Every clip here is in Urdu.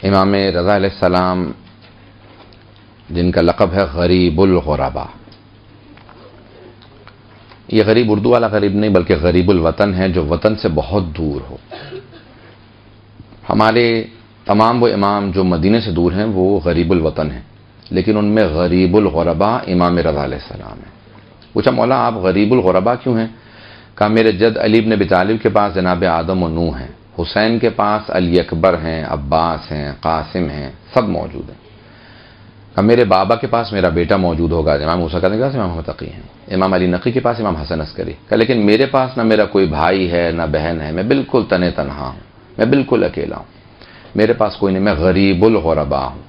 امام رضا علیہ السلام جن کا لقب ہے غریب الغربا، یہ غریب اردو والا غریب نہیں بلکہ غریب الوطن ہے، جو وطن سے بہت دور ہو۔ ہمارے تمام وہ امام جو مدینے سے دور ہیں وہ غریب الوطن ہیں، لیکن ان میں غریب الغربا امام رضا علیہ السلام ہے۔ پوچھا مولا آپ غریب الغربا کیوں ہیں؟ کہا میرے جد علی بن ابی طالب کے پاس جناب آدم و نوح ہیں، حسین کے پاس علی اکبر ہیں، عباس ہیں، قاسم ہیں، سب موجود ہیں۔ کہا میرے بابا کے پاس میرا بیٹا موجود ہوگا، امام موسیٰ کے پاس امام محمد تقی ہیں، امام علی نقی کے پاس امام حسن عسکری۔ کہا لیکن میرے پاس نہ میرا کوئی بھائی ہے نہ بہن ہے، میں بالکل تنہا تنہا ہوں، میں بالکل اکیلا ہوں، میرے پاس کوئی نہیں، میں غریب الغربا ہوں۔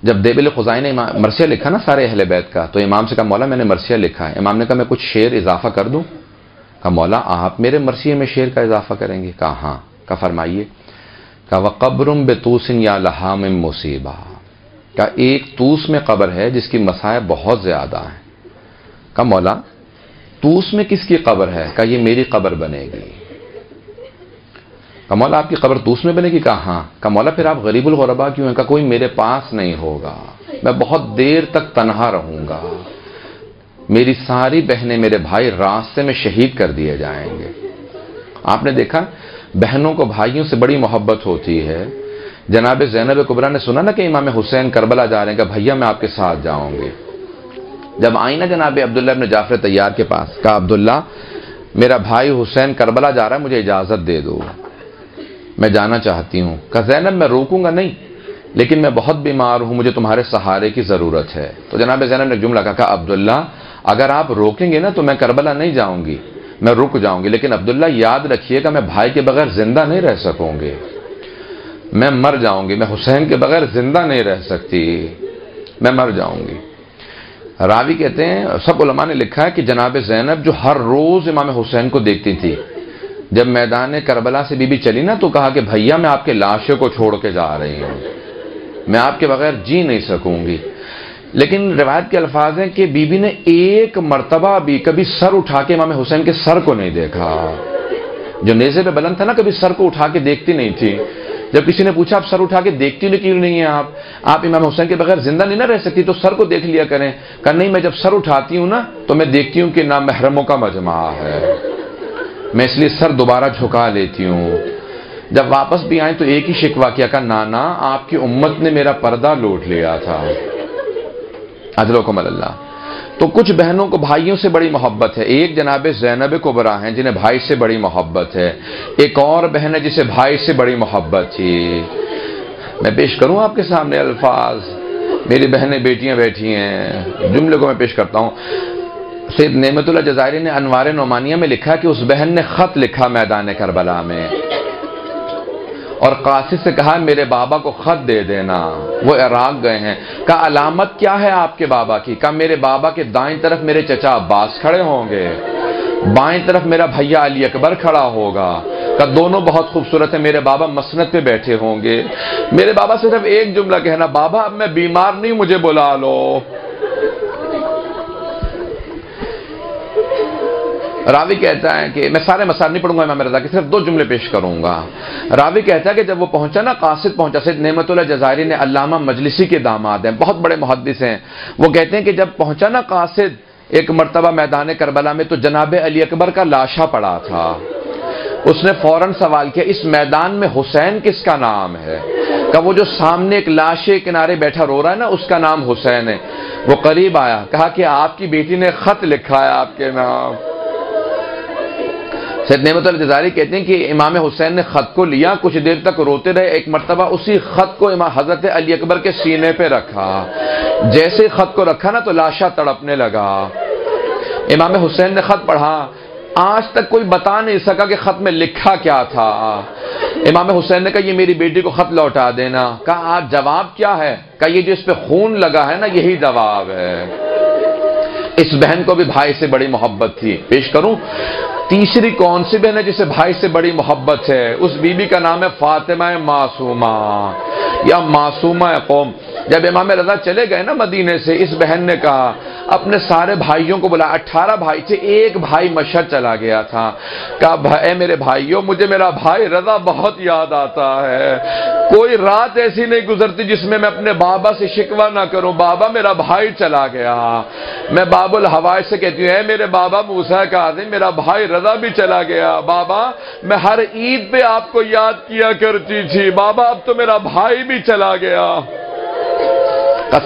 جب دیبل خزائی نے مرثیہ لکھا نا سارے اہل بیت کا، تو امام سے کہا مولا میں نے مرثیہ لکھا ہے۔ امام نے کہا میں کچھ شعر اضافہ کر دوں؟ کہا مولا آپ میرے مرثیے میں شعر کا اضافہ کریں گے؟ کہا ہاں۔ کہا فرمائیے۔ کہا وَقَبْرٌ بِطُوسٍ يَا لَهَا مِن مُصِيبَةٍ، کہا ایک طوس میں قبر ہے جس کی مصائب بہت زیادہ ہیں۔ کہا مولا طوس میں کس کی قبر ہے؟ کہا یہ میری قبر بنے گی۔ کہا مولا آپ کی قبر طوس میں بنے گی؟ کہا ہاں۔ کہا مولا پھر آپ غریب الغربا کیوں ہیں؟ کہا کوئی میرے پاس نہیں ہوگا، میں بہت دیر تک تنہا رہوں گا، میری ساری بہنیں میرے بھائی راستے میں شہید کر دیے جائیں گے۔ آپ نے دیکھا بہنوں کو بھائیوں سے بڑی محبت ہوتی ہے۔ جناب زینب کبریٰ نے سنا نا کہ امام حسین کربلا جا رہے ہیں، کہ بھیا میں آپ کے ساتھ جاؤں گی۔ جب آئی نا جناب عبداللہ ابن جعفر طیار کے پاس، کہا عبداللہ میرا بھائی حسین کربلا جا رہا ہے، مجھے اجازت دے دو، میں جانا چاہتی ہوں۔ کہا زینب میں روکوں گا نہیں، لیکن میں بہت بیمار ہوں، مجھے تمہارے سہارے کی ضرورت ہے۔ تو جناب زینب نے ایک جملہ کہا عبداللہ اگر آپ روکیں گے نا تو میں کربلا نہیں جاؤں گی، میں رک جاؤں گی، لیکن عبداللہ یاد رکھیے گا میں بھائی کے بغیر زندہ نہیں رہ سکوں گی، میں مر جاؤں گی، میں حسین کے بغیر زندہ نہیں رہ سکتی، میں مر جاؤں گی۔ راوی کہتے ہیں سب علماء نے لکھا ہے کہ جناب زینب جو ہر روز امام حسین کو دیکھتی تھی، جب میدان کربلا سے بی بی چلی نا تو کہا کہ بھیا میں آپ کے لاشوں کو چھوڑ کے جا رہی ہوں، میں آپ کے بغیر جی نہیں سکوں گی۔ لیکن روایت کے الفاظ ہیں کہ بی بی نے ایک مرتبہ بھی کبھی سر اٹھا کے امام حسین کے سر کو نہیں دیکھا، جو نیزے پہ بلند تھا نا کبھی سر کو اٹھا کے دیکھتی نہیں تھی۔ جب کسی نے پوچھا آپ سر اٹھا کے دیکھتی کیوں نہیں ہیں آپ امام حسین کے بغیر زندہ نہیں نہ رہ سکتی، تو سر کو دیکھ لیا کریں۔ کہا نہیں میں جب سر اٹھاتی ہوں نا تو میں دیکھتی ہوں کہ نامحرموں کا مجمع ہے، میں اس لیے سر دوبارہ جھکا لیتی ہوں۔ جب واپس بھی آئیں تو ایک ہی شکوہ کیا، کہا نانا آپ کی امت نے میرا پردہ لوٹ لیا تھا، اجرکم اللہ۔ تو کچھ بہنوں کو بھائیوں سے بڑی محبت ہے، ایک جناب زینب کبریٰ ہیں جنہیں بھائی سے بڑی محبت ہے، ایک اور بہن ہے جسے بھائی سے بڑی محبت تھی۔ میں پیش کروں آپ کے سامنے الفاظ، میری بہنیں بیٹیاں بیٹھی ہیں، جملے کو میں پیش کرتا ہوں۔ سید نعمت اللہ جزائری نے انوار نعمانیہ میں لکھا کہ اس بہن نے خط لکھا میدان کربلا میں اور قاصد سے کہا میرے بابا کو خط دے دینا، وہ عراق گئے ہیں۔ کہا علامت کیا ہے آپ کے بابا کی؟ کہا میرے بابا کے دائیں طرف میرے چچا عباس کھڑے ہوں گے، بائیں طرف میرا بھیا علی اکبر کھڑا ہوگا، کہا دونوں بہت خوبصورت ہیں، میرے بابا مسند پہ بیٹھے ہوں گے۔ میرے بابا سے صرف ایک جملہ کہنا بابا اب میں بیمار نہیں، مجھے بلا لو۔ راوی کہتا ہے کہ میں سارے مسائل نہیں پڑھوں گا امام رضا کے، صرف دو جملے پیش کروں گا۔ راوی کہتا ہے کہ جب وہ پہنچا نا قاصد پہنچا، سید نعمت اللہ جزائری نے علامہ مجلسی کے داماد ہیں، بہت بڑے محدث ہیں، وہ کہتے ہیں کہ جب پہنچا نا قاصد ایک مرتبہ میدان کربلا میں تو جناب علی اکبر کا لاشا پڑا تھا۔ اس نے فوراً سوال کیا اس میدان میں حسین کس کا نام ہے؟ کہ وہ جو سامنے ایک لاش کے کنارے بیٹھا رو رہا ہے نا اس کا نام حسین ہے۔ وہ قریب آیا، کہا کہ آپ کی بیٹی نے خط لکھا ہے آپ کے نام۔ سید نعمت اللہ جزائری کہتے ہیں کہ امام حسین نے خط کو لیا، کچھ دیر تک روتے رہے، ایک مرتبہ اسی خط کو امام حضرت علی اکبر کے سینے پہ رکھا، جیسے خط کو رکھا نا تو لاشا تڑپنے لگا۔ امام حسین نے خط پڑھا، آج تک کوئی بتا نہیں سکا کہ خط میں لکھا کیا تھا۔ امام حسین نے کہا یہ میری بیٹی کو خط لوٹا دینا۔ کہا آج جواب کیا ہے؟ کہا یہ جو اس پہ خون لگا ہے نا یہی جواب ہے۔ اس بہن کو بھی بھائی سے بڑی محبت تھی۔ پیش کروں تیسری کون سی بہن ہے جسے بھائی سے بڑی محبت ہے؟ اس بی بی کا نام ہے فاطمہ معصومہ یا معصومہ قوم۔ جب امام رضا چلے گئے نا مدینے سے، اس بہن نے کہا اپنے سارے بھائیوں کو بلا، 18 بھائی تھے، ایک بھائی مشہد چلا گیا تھا، کہا اے میرے بھائیوں، مجھے میرا بھائی رضا بہت یاد آتا ہے، کوئی رات ایسی نہیں گزرتی جس میں اپنے بابا سے شکوہ نہ کروں، بابا میرا بھائی چلا گیا۔ میں باب الحوائج سے کہتی ہوں، اے میرے بابا موسیٰ کاظم، میرا بھائی رضا بھی چلا گیا، بابا میں ہر عید پہ آپ کو یاد کیا کرتی تھی، بابا اب تو میرا بھائی بھی چلا گیا۔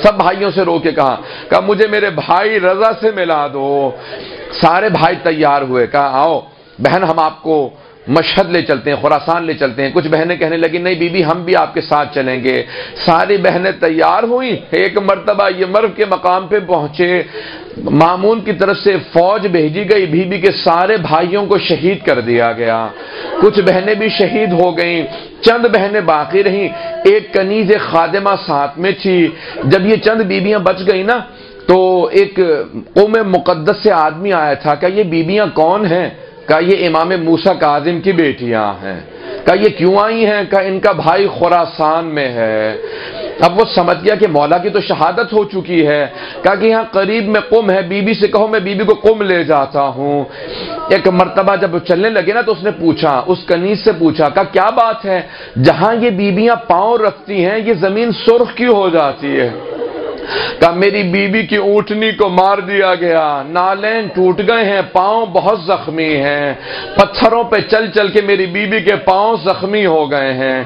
سب بھائیوں سے رو کے کہا مجھے میرے بھائی رضا سے ملا دو۔ سارے بھائی تیار ہوئے، کہا آؤ بہن ہم آپ کو مشہد لے چلتے ہیں، خراسان لے چلتے ہیں۔ کچھ بہنیں کہنے لگی نہیں بی بی ہم بھی آپ کے ساتھ چلیں گے۔ ساری بہنیں تیار ہوئیں، ایک مرتبہ یہ مرو کے مقام پہ پہنچے، مامون کی طرف سے فوج بھیجی گئی، بی بی کے سارے بھائیوں کو شہید کر دیا گیا، کچھ بہنیں بھی شہید ہو گئیں، چند بہنیں باقی رہیں، ایک کنیز خادمہ ساتھ میں تھی۔ جب یہ چند بیویاں بچ گئی نا تو ایک قوم مقدس سے آدمی آیا تھا، کہ یہ بیویاں کون ہیں؟ کہ یہ امام موسیٰ کاظم کی بیٹیاں ہیں۔ کہ یہ کیوں آئی ہیں؟ کہ ان کا بھائی خراسان میں ہے۔ اب وہ سمجھ گیا کہ مولا کی تو شہادت ہو چکی ہے، کہا کہ یہاں قریب میں قم ہے، بی بی سے کہو میں بی بی کو قم لے جاتا ہوں۔ ایک مرتبہ جب وہ چلنے لگے نا تو اس نے پوچھا، اس کنیز سے پوچھا کہ کیا بات ہے، جہاں یہ بیویاں پاؤں رکھتی ہیں یہ زمین سرخ کیوں ہو جاتی ہے؟ کہ میری بیوی کی اونٹنی کو مار دیا گیا، نالین ٹوٹ گئے ہیں، پاؤں بہت زخمی ہیں، پتھروں پہ چل چل کے میری بیوی کے پاؤں زخمی ہو گئے ہیں،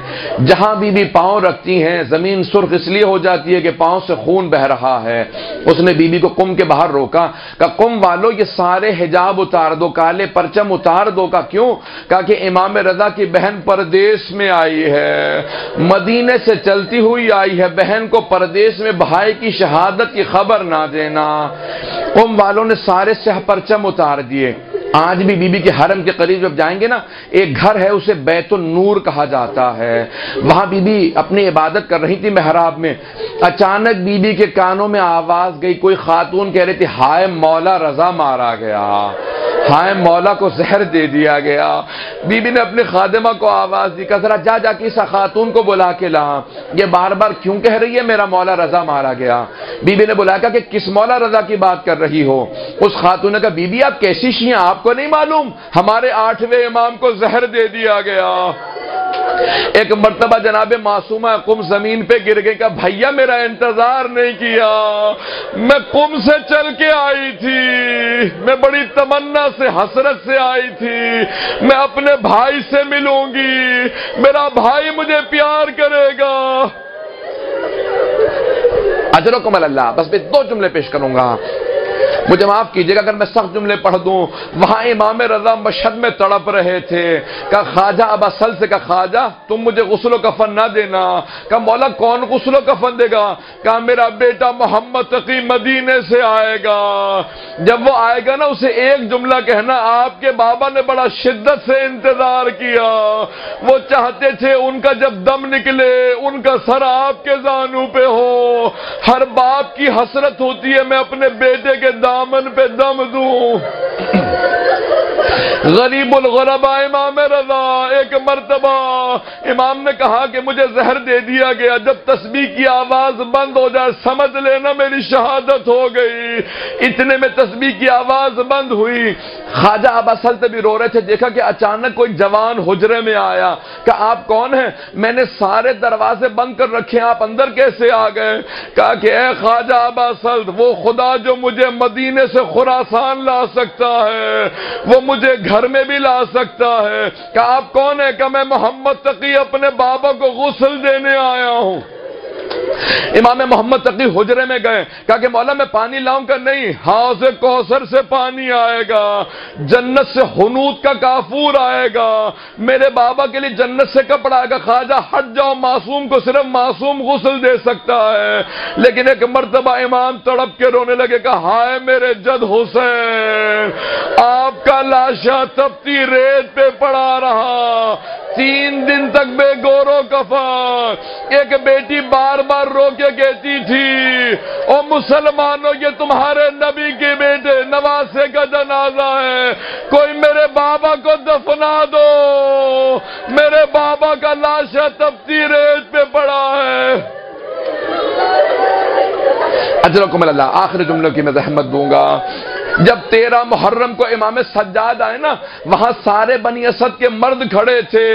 جہاں بیوی پاؤں رکھتی ہیں زمین سرخ اس لیے ہو جاتی ہے کہ پاؤں سے خون بہ رہا ہے۔ اس نے بیوی کو قم کے باہر روکا، کہ قم والو یہ سارے حجاب اتار دو، کالے پرچم اتار دو۔ کا کیوں؟ کہا کہ امام رضا کی بہن پردیس میں آئی ہے، مدینے سے چلتی ہوئی آئی ہے، بہن کو پردیس میں بھائی کی شہادت کی خبر نہ دینا۔ قوم والوں نے سارے سہ پرچم اتار دیے۔ آج بھی بی بی کے حرم کے قریب جب جائیں گے نا، ایک گھر ہے اسے بیت النور کہا جاتا ہے، وہاں بی بی اپنی عبادت کر رہی تھی محراب میں، اچانک بی بی کے کانوں میں آواز گئی، کوئی خاتون کہہ رہی تھی ہائے مولا رضا مارا گیا، ہائے مولا کو زہر دے دیا گیا۔ بی بی نے اپنے خادمہ کو آواز دی کہ ذرا جا جا کے اس خاتون کو بلا کے لا، یہ بار بار کیوں کہہ رہی ہے میرا مولا رضا مارا گیا؟ بی بی نے بلایا کہ کس مولا رضا کی بات کر رہی ہو؟ اس خاتون نے کہا بی بی آپ کیسی شیعہ، آپ کو نہیں معلوم ہمارے 8ویں امام کو زہر دے دیا گیا۔ ایک مرتبہ جناب معصومہ قم زمین پہ گر گئی، کہ بھیا میرا انتظار نہیں کیا، میں قم سے چل کے آئی تھی، میں بڑی تمنا سے حسرت سے آئی تھی، میں اپنے بھائی سے ملوں گی، میرا بھائی مجھے پیار کرے گا۔ اجرکم اللہ۔ بس میں 2 جملے پیش کروں گا، مجھے معاف کیجیے گا اگر میں سخت جملے پڑھ دوں۔ وہاں امام رضا مشہد میں تڑپ رہے تھے، کہ خواجہ ابا سل سے، کہ خواجہ تم مجھے غسل و کفن نہ دینا۔ کہ مولا کون غسل و کفن دے گا؟ کہ میرا بیٹا محمد تقی مدینے سے آئے گا، جب وہ آئے گا نا اسے ایک جملہ کہنا، آپ کے بابا نے بڑا شدت سے انتظار کیا، وہ چاہتے تھے ان کا جب دم نکلے ان کا سر آپ کے زانوں پہ ہو، ہر باپ کی حسرت ہوتی ہے میں اپنے بیٹے کے دامن پہ دم دوں۔ غریب الغرباء امام رضا، ایک مرتبہ امام نے کہا کہ مجھے زہر دے دیا گیا، جب تسبیح کی آواز بند ہو جائے سمجھ لینا میری شہادت ہو گئی۔ اتنے میں تسبیح کی آواز بند ہوئی، خواجہ ابا سلط بھی رو رہے تھے، دیکھا کہ اچانک کوئی جوان حجرے میں آیا، کہ آپ کون ہیں؟ میں نے سارے دروازے بند کر رکھے، آپ اندر کیسے آ گئے؟ کہا کہ اے خواجہ ابا سلط، وہ خدا جو مجھے مدینے سے خراسان لا سکتا ہے وہ مجھے گھر میں بھی لا سکتا ہے۔ کہ آپ کون ہیں؟ کہ میں محمد تقی اپنے بابا کو غسل دینے آیا ہوں۔ امام محمد تقی حجرے میں گئے، کہا کہ مولا میں پانی لاؤں؟ کہ نہیں، حوض کوثر سے پانی آئے گا، جنت سے حنوط کا کافور آئے گا، میرے بابا کے لیے جنت سے کپڑا آئے گا۔ خواجہ ہٹ جاؤ، معصوم کو صرف معصوم غسل دے سکتا ہے۔ لیکن ایک مرتبہ امام تڑپ کے رونے لگے، کہ ہائے میرے جد حسین، آپ کا لاشا تپتی ریت پہ پڑا رہا، 3 دن تک بے گور و کفن۔ ایک بیٹی بار بار رو کے کہتی تھی، او مسلمانوں یہ تمہارے نبی کے بیٹے نواسے کا جنازہ ہے، کوئی میرے بابا کو دفنا دو، میرے بابا کا لاشا تپتی ریت پہ پڑا ہے۔ اجرکم اللہ. آخر جملے کی میں زحمت دوں گا. جب 13 محرم کو امام سجاد آئے نا، وہاں سارے بنی اسد کے مرد کھڑے تھے.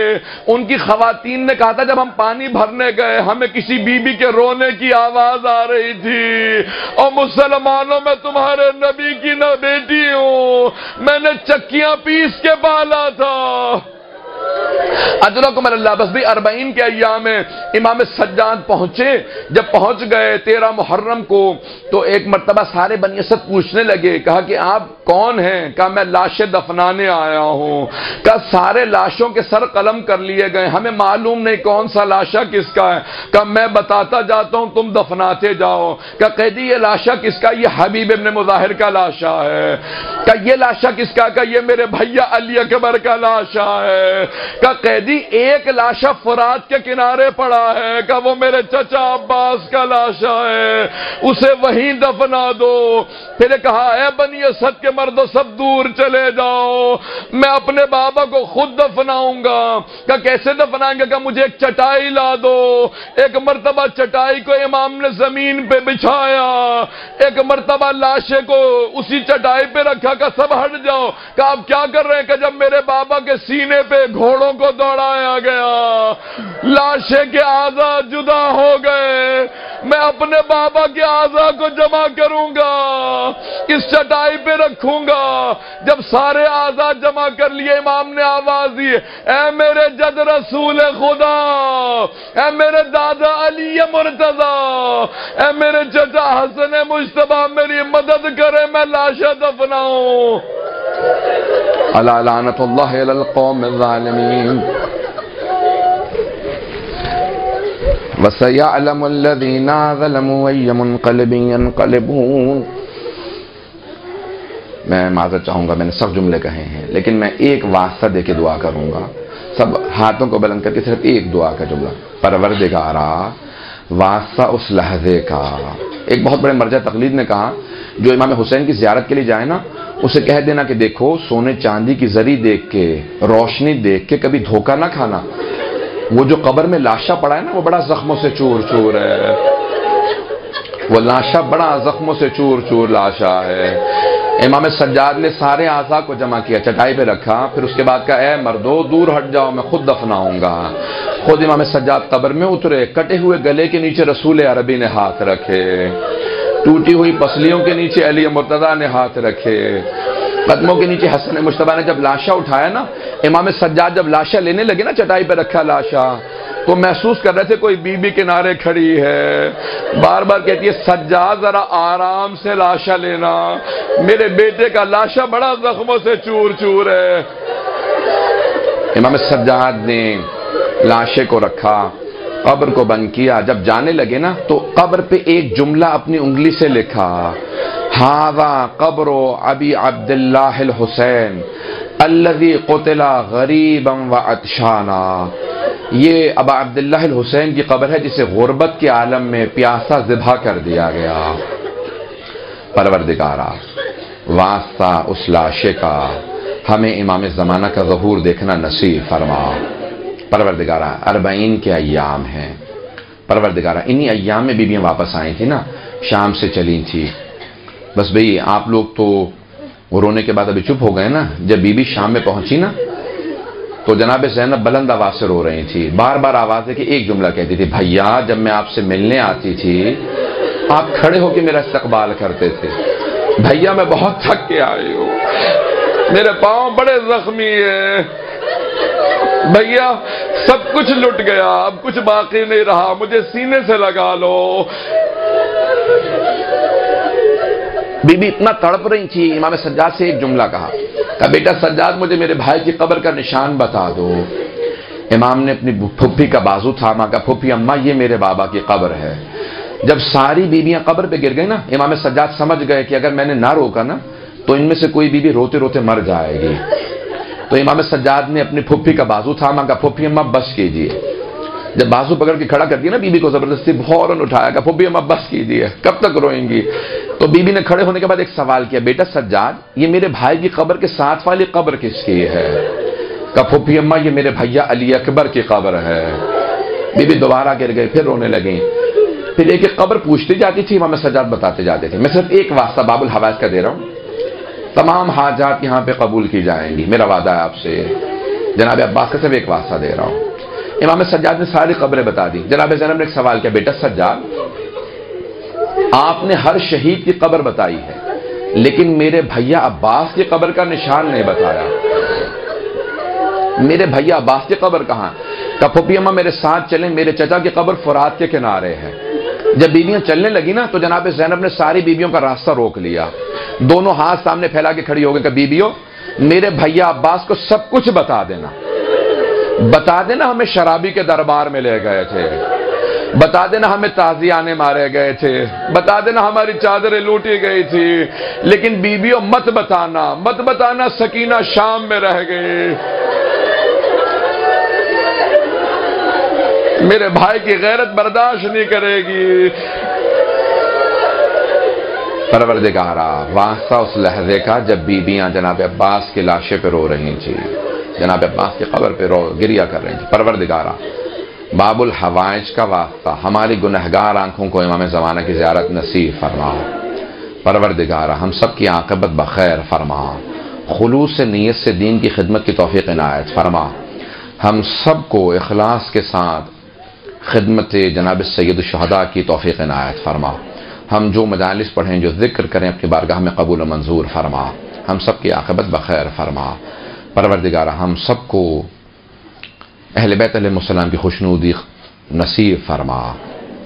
ان کی خواتین نے کہا تھا جب ہم پانی بھرنے گئے ہمیں کسی بی بی کے رونے کی آواز آ رہی تھی، اور مسلمانوں میں تمہارے نبی کی نہ بیٹی ہوں، میں نے چکیاں پیس کے پالا تھا. اجرکم اللہ. بس بھی 40 کے ایام میں امام سجاد پہنچے. جب پہنچ گئے 13 محرم کو تو ایک مرتبہ سارے بنی اسد پوچھنے لگے، کہا کہ آپ کون ہیں؟ کہا میں لاشیں دفنانے آیا ہوں. کہا سارے لاشوں کے سر قلم کر لیے گئے، ہمیں معلوم نہیں کون سا لاشا کس کا ہے. کہا میں بتاتا جاتا ہوں تم دفناتے جاؤ. کہا قیدی یہ لاشا کس کا؟ یہ حبیب ابن مظاہر کا لاشا ہے. کہا یہ لاشا کس کا؟ کہا یہ میرے بھیا علی اکبر کا لاشا ہے. کہ قیدی ایک لاشا فرات کے کنارے پڑا ہے، کہ وہ میرے چچا عباس کا لاشا ہے، اسے وہیں دفنا دو. پھر کہا اے بنی اسد کے مردوں سب دور چلے جاؤ، میں اپنے بابا کو خود دفناؤں گا. کہ کیسے دفنائیں گے؟ کہ مجھے ایک چٹائی لا دو. ایک مرتبہ چٹائی کو امام نے زمین پہ بچھایا، ایک مرتبہ لاشے کو اسی چٹائی پہ رکھا. کہ سب ہٹ جاؤ. کہ آپ کیا کر رہے ہیں؟ کہ جب میرے بابا کے سینے پہ گھوڑوں کو دوڑایا گیا، لاشیں کے اعضاء جدا ہو گئے، میں اپنے بابا کے اعضاء کو جمع کروں گا، اس چٹائی پہ رکھوں گا. جب سارے اعضاء جمع کر لیے امام نے آواز دی، اے میرے جد رسول خدا، اے میرے دادا علی مرتضی، اے میرے چچا حسن مجتبی، میری مدد کرے میں لاشیں دفناؤں. الا لعنت اللہ علی القوم الظالمین. وَسَيَعْلَمُ الَّذِينَ ظَلَمُوا أَيَّ مُنقَلِبٍ يَنقَلِبُونَ. میں معذرت چاہوں گا، میں نے سب جملے کہے ہیں، لیکن میں ایک واسطہ دے کے دعا کروں گا. سب ہاتھوں کو بلند کر کے صرف ایک دعا کا جملہ. پروردگارا، واسطہ اس لحظے کا. ایک بہت بڑے مرجع تقلید نے کہا جو امام حسین کی زیارت کے لیے جائے نا، اسے کہہ دینا کہ دیکھو سونے چاندی کی زری دیکھ کے، روشنی دیکھ کے کبھی دھوکہ نہ کھانا. وہ جو قبر میں لاشا پڑا ہے نا، وہ بڑا زخموں سے چور چور ہے. وہ لاشا بڑا زخموں سے چور چور لاشا ہے. امام سجاد نے سارے اعضاء کو جمع کیا، چٹائی پہ رکھا. پھر اس کے بعد کہا اے مردو دور ہٹ جاؤ، میں خود دفناؤں گا. خود امام سجاد قبر میں اترے. کٹے ہوئے گلے کے نیچے رسول عربی نے ہاتھ رکھے، ٹوٹی ہوئی پسلیوں کے نیچے علی مرتضیٰ نے ہاتھ رکھے، قدموں کے نیچے حسن مجتبی نے. جب لاشا اٹھایا نا، امام سجاد جب لاشا لینے لگے نا، چٹائی پہ رکھا لاشا، تو محسوس کر رہے تھے کوئی بی بی کنارے کھڑی ہے. بار بار کہتی ہے سجاد ذرا آرام سے لاشا لینا، میرے بیٹے کا لاشا بڑا زخموں سے چور چور ہے. امام سجاد نے لاشے کو رکھا، قبر کو بند کیا. جب جانے لگے نا تو قبر پہ ایک جملہ اپنی انگلی سے لکھا، ھذا قبر ابی عبداللہ الحسین الذی قتل غریبا وعطشانا. یہ ابا عبداللہ الحسین کی قبر ہے جسے غربت کے عالم میں پیاسا ذبح کر دیا گیا. پروردگارا، واسطہ اس لاشے کا، ہمیں امام زمانہ کا ظہور دیکھنا نصیب فرما. پروردگارا، 40 کے ایام ہیں. پروردگارا، انہی ایام میں بیویاں واپس آئی تھی نا، شام سے چلی تھی. بس بھئی آپ لوگ تو رونے کے بعد ابھی چپ ہو گئے نا. جب بی بی شام میں پہنچی نا تو جناب زینب بلند آواز سے رو رہی تھی. بار بار آواز ہے کہ ایک جملہ کہتی تھی، بھیا جب میں آپ سے ملنے آتی تھی آپ کھڑے ہو کے میرا استقبال کرتے تھے. بھیا میں بہت تھک کے آئی ہوں، میرے پاؤں بڑے زخمی ہیں. بھیا سب کچھ لٹ گیا، اب کچھ باقی نہیں رہا، مجھے سینے سے لگا لو. بی بی اتنا تڑپ رہی تھی. امام سجاد سے ایک جملہ کہا کہ بیٹا سجاد مجھے میرے بھائی کی قبر کا نشان بتا دو. امام نے اپنی پھپھی کا بازو تھاما، کہا پھپھی اماں یہ میرے بابا کی قبر ہے. جب ساری بیویاں قبر پہ گر گئی نا، امام سجاد سمجھ گئے کہ اگر میں نے نہ روکا نا تو ان میں سے کوئی بیوی روتے روتے مر جائے گی. تو امام سجاد نے اپنی پھپھی کا بازو تھاما، کہا پھپھی اماں بس کیجیے. جب بازو پکڑ کے کھڑا کر دیا نا بی بی کو زبردستی، فوراً اٹھایا، کہا پھپھی اماں بس کیجیے، کب تک روئیں گی. تو بی بی نے کھڑے ہونے کے بعد ایک سوال کیا، بیٹا سجاد یہ میرے بھائی کی قبر کے ساتھ والی قبر کس کی ہے؟ کہا پھپھی اماں یہ میرے بھیا علی اکبر کی قبر ہے. بی بی دوبارہ گر گئے، پھر رونے لگیں. پھر ایک ایک قبر پوچھتی جاتی تھی، امام سجاد بتاتے جاتے تھے. میں صرف ایک واسطہ باب الحوائج کا دے رہا ہوں، تمام حاجات یہاں پہ قبول کی جائیں گی، میرا وعدہ ہے آپ سے. جناب عباس کا صرف ایک واسطہ دے رہا ہوں. امام سجاد نے ساری قبریں بتا دی. جناب زینب نے ایک سوال کیا، بیٹا سجاد آپ نے ہر شہید کی قبر بتائی ہے لیکن میرے بھیا عباس کی قبر کا نشان نہیں بتایا. میرے بھیا عباس کی قبر کہاں؟ کہ پھوپھی اماں میرے ساتھ چلیں، میرے چچا کی قبر فرات کے کنارے ہے. جب بیویاں چلنے لگی نا تو جناب زینب نے ساری بیویوں کا راستہ روک لیا، دونوں ہاتھ سامنے پھیلا کے کھڑی ہو گئی کہ بیویوں میرے بھیا عباس کو سب کچھ بتا دینا. بتا دینا ہمیں شرابی کے دربار میں لے گئے تھے، بتا دینا ہمیں تازیانے مارے گئے تھے، بتا دینا ہماری چادریں لوٹی گئی تھی، لیکن بیویوں مت بتانا سکینہ شام میں رہ گئی. میرے بھائی کی غیرت برداشت نہیں کرے گی. پروردگارا واسطہ اس لحظے کا جب بیویاں جناب عباس کی لاشیں پہ رو رہی تھی، جناب عباس کی قبر پہ گریا کر رہی تھی. پروردگارا باب الحوائج کا واسطہ ہماری گنہگار آنکھوں کو امام زمانہ کی زیارت نصیب فرما. پروردگارا ہم سب کی عاقبت بخیر فرما، خلوص نیت سے دین کی خدمت کی توفیق عنایت فرما. ہم سب کو اخلاص کے ساتھ خدمت جناب سید الشہداء کی توفیق عنایت فرما. ہم جو مجالس پڑھیں، جو ذکر کریں، اپنی بارگاہ میں قبول و منظور فرما. ہم سب کی عاقبت بخیر فرما. پروردگارہ ہم سب کو اہل بیت علیہ السلام کی خوشنودی نصیب فرما.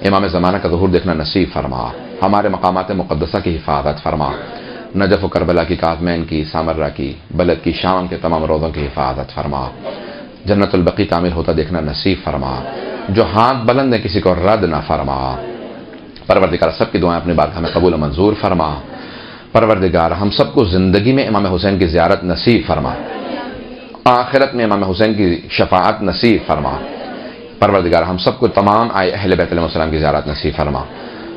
امام زمانہ کا ظہور دیکھنا نصیب فرما. ہمارے مقامات مقدسہ کی حفاظت فرما. نجف و کربلا کی، کاظمین کی، سامرہ کی، بلد کی، شام کے تمام روضوں کی حفاظت فرما. جنت البقیع تعمیر ہوتا دیکھنا نصیب فرما. جو ہاتھ بلند ہیں کسی کو رد نہ فرما. پروردگار سب کی دعائیں اپنی بارگاہ میں قبول و منظور فرما. پروردگار ہم سب کو زندگی میں امام حسین کی زیارت نصیب فرما، آخرت میں امام حسین کی شفاعت نصیب فرما. پروردگار ہم سب کو تمام آئے اہل بیت علیہ السلام کی زیارت نصیب فرما.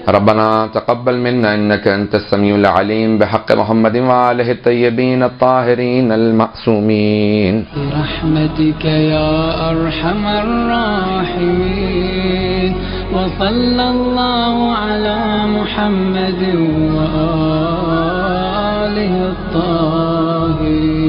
ربنا تقبل منا انك انت السميع العليم بحق محمد وآله الطيبين الطاهرين المعصومين برحمتك يا ارحم الراحمين وصلى الله على محمد وآله الطاهرين.